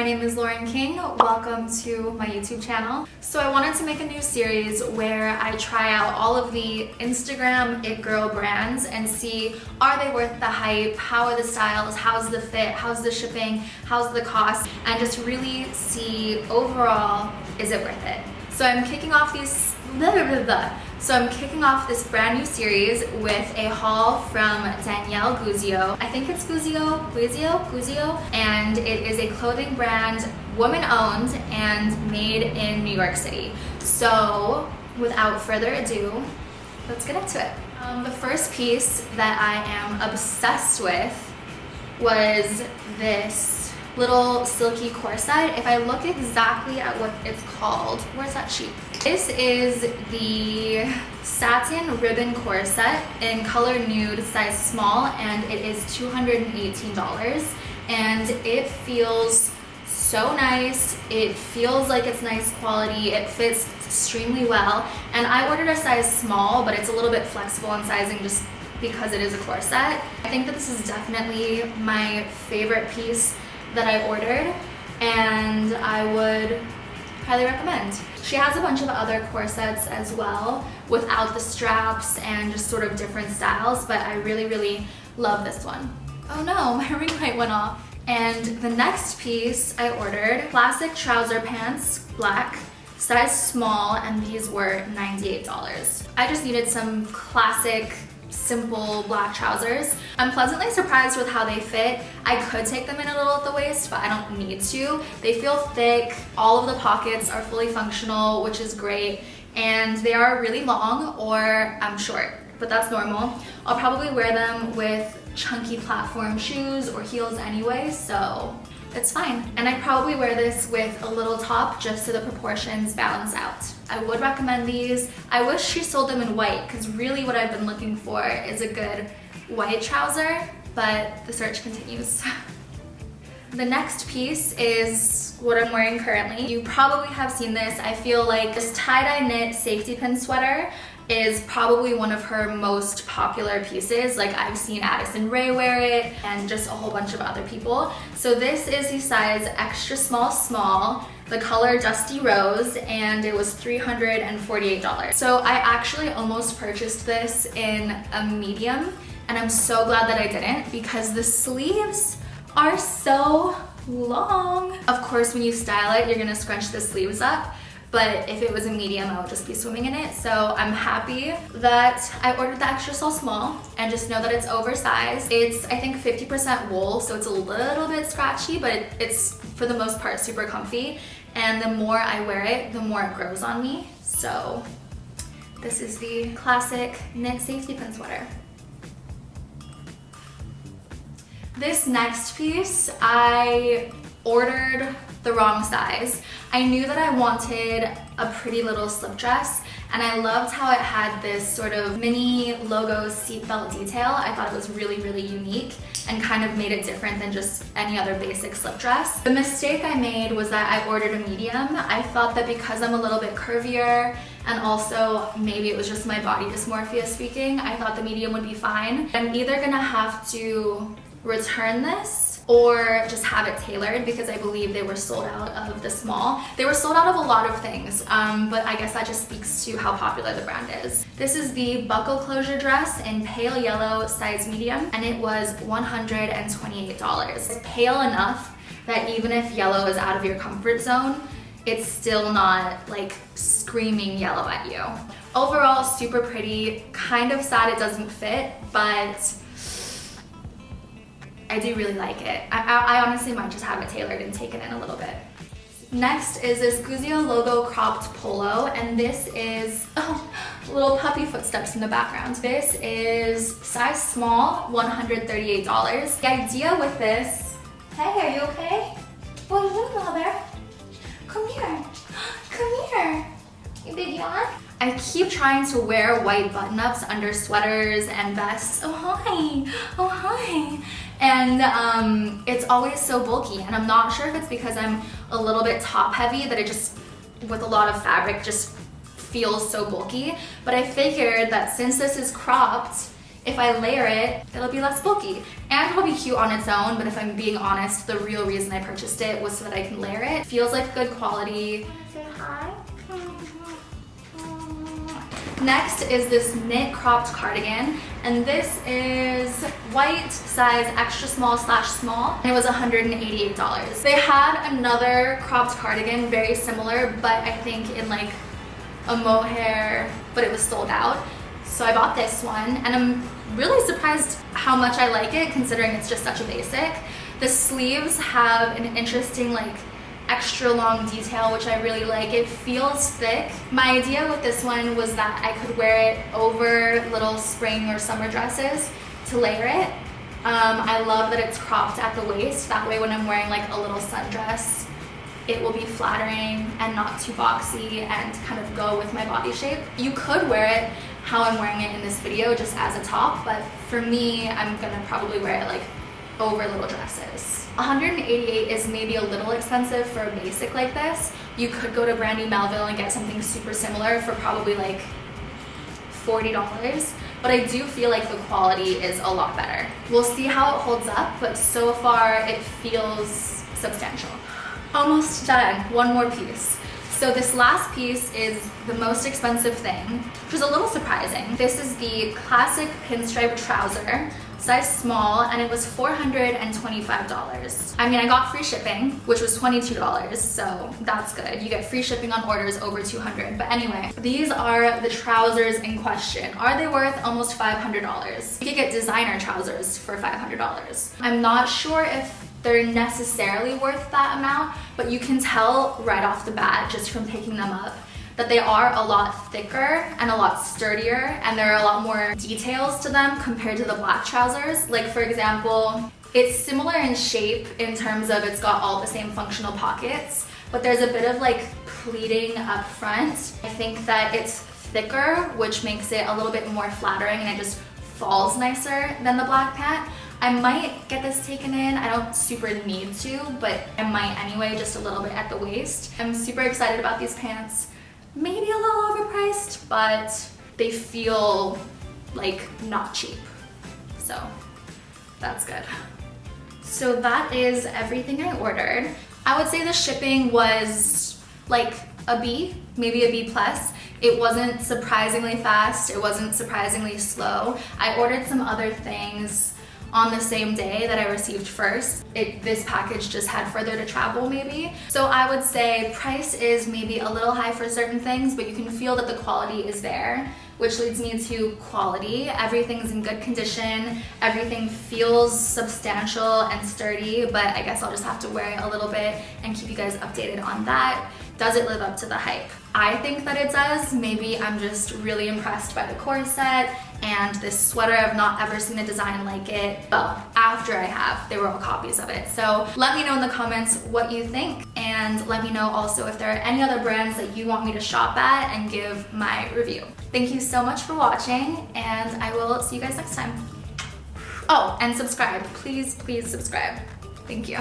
my name is Lauren King. Welcome to my YouTube channel. So I wanted to make a new series where I try out all of the Instagram it girl brands and see, are they worth the hype? How are the styles? How's the fit? How's the shipping? How's the cost? And just really see overall, is it worth it? So I'm kicking off this brand new series with a haul from Danielle Guizio. I think it's Guzio, and it is a clothing brand, woman-owned and made in New York City. So without further ado, let's get into it. The first piece that I am obsessed with was this little silky corset. If I look exactly at what it's called, where's that sheet? This is the satin ribbon corset in color nude, size small, and it is $218. And it feels so nice. It feels like it's nice quality. It fits extremely well. And I ordered a size small, but it's a little bit flexible in sizing just because it is a corset. I think that this is definitely my favorite piece that I ordered, and I would highly recommend. She has a bunch of other corsets as well without the straps and just sort of different styles, but I really love this one. Oh no, my ring light went off. And the next piece I ordered, classic trouser pants, black, size small, and these were $98. I just needed some classic simple black trousers. I'm pleasantly surprised with how they fit. I could take them in a little at the waist, but I don't need to. They feel thick. All of the pockets are fully functional, which is great. And they are really long, or I'm short, but that's normal. I'll probably wear them with chunky platform shoes or heels anyway, so it's fine. And I probably wear this with a little top just so the proportions balance out. I would recommend these. I wish she sold them in white, because really what I've been looking for is a good white trouser, but the search continues. The next piece is what I'm wearing currently. You probably have seen this. I feel like this tie-dye knit safety pin sweater is probably one of her most popular pieces. Like, I've seen Addison Rae wear it and just a whole bunch of other people. So this is the size extra small, the color Dusty Rose, and it was $348. So I actually almost purchased this in a medium, and I'm so glad that I didn't, because the sleeves are so long. Of course, when you style it, you're gonna scrunch the sleeves up, but if it was a medium, I would just be swimming in it. So I'm happy that I ordered the extra small, and just know that it's oversized. It's, I think, 50% wool, so it's a little bit scratchy, but it's for the most part super comfy. And the more I wear it, the more it grows on me. So this is the classic knit safety pin sweater. This next piece, I ordered the wrong size. I knew that I wanted a pretty little slip dress, and I loved how it had this sort of mini logo seatbelt detail. I thought it was really unique and kind of made it different than just any other basic slip dress. The mistake I made was that I ordered a medium. I thought that because I'm a little bit curvier, and also maybe it was just my body dysmorphia speaking, I thought the medium would be fine. I'm either gonna have to return this or just have it tailored, because I believe they were sold out of the small. They were sold out of a lot of things, but I guess that just speaks to how popular the brand is. This is the buckle closure dress in pale yellow, size medium, and it was $128. It's pale enough that even if yellow is out of your comfort zone, it's still not like screaming yellow at you. Overall, super pretty. Kind of sad it doesn't fit, but I do really like it. I honestly might just have it tailored and take it in a little bit. Next is this Guzio logo cropped polo, and this is, oh, little puppy footsteps in the background. This is size small, $138. The idea with this, hey, are you okay? What are you doing over there? Come here, come here, you big yawn. I keep trying to wear white button-ups under sweaters and vests. Oh hi. And it's always so bulky, and I'm not sure if it's because I'm a little bit top heavy that it just, with a lot of fabric, just feels so bulky. But I figured that since this is cropped, If I layer it, it'll be less bulky. And it'll be cute on its own, but if I'm being honest, the real reason I purchased it was so that I can layer it. Feels like good quality. Say hi. Next is this knit cropped cardigan, and this is white, size extra small / small, and it was $188. They had another cropped cardigan very similar, but I think in like a mohair, but it was sold out. So I bought this one, and I'm really surprised how much I like it considering it's just such a basic. The sleeves have an interesting like extra long detail, which I really like. It feels thick. My idea with this one was that I could wear it over little spring or summer dresses to layer it. I love that it's cropped at the waist. That way when I'm wearing like a little sundress, it will be flattering and not too boxy and kind of go with my body shape. You could wear it how I'm wearing it in this video, just as a top, but for me, I'm gonna probably wear it like over little dresses. $188 is maybe a little expensive for a basic like this. You could go to Brandy Melville and get something super similar for probably like $40, but I do feel like the quality is a lot better. We'll see how it holds up, but so far it feels substantial. Almost done, one more piece. So this last piece is the most expensive thing, which is a little surprising. This is the classic pinstripe trouser, size small, and it was $425. I mean, I got free shipping, which was $22, so that's good. You get free shipping on orders over $200. But anyway, these are the trousers in question. Are they worth almost $500? You could get designer trousers for $500. I'm not sure if they're necessarily worth that amount, but you can tell right off the bat just from picking them up that they are a lot thicker and a lot sturdier, and there are a lot more details to them compared to the black trousers. Like for example, it's similar in shape in terms of it's got all the same functional pockets, but there's a bit of like pleating up front. I think that it's thicker, which makes it a little bit more flattering and it just falls nicer than the black pant. I might get this taken in. I don't super need to, but I might anyway, just a little bit at the waist. I'm super excited about these pants. Maybe a little overpriced, but they feel like not cheap. So that's good. So that is everything I ordered. I would say the shipping was like a B, maybe a B plus. It wasn't surprisingly fast. It wasn't surprisingly slow. I ordered some other things on the same day that I received first. This package just had further to travel maybe. So I would say price is maybe a little high for certain things, but you can feel that the quality is there, which leads me to quality. Everything's in good condition. Everything feels substantial and sturdy, but I guess I'll just have to wear it a little bit and keep you guys updated on that. Does it live up to the hype? I think that it does. Maybe I'm just really impressed by the corset and this sweater. I've not ever seen a design like it. Well, after I have, there were all copies of it. So let me know in the comments what you think, and let me know also if there are any other brands that you want me to shop at and give my review. Thank you so much for watching, and I will see you guys next time. Oh, and subscribe. Please, please subscribe. Thank you.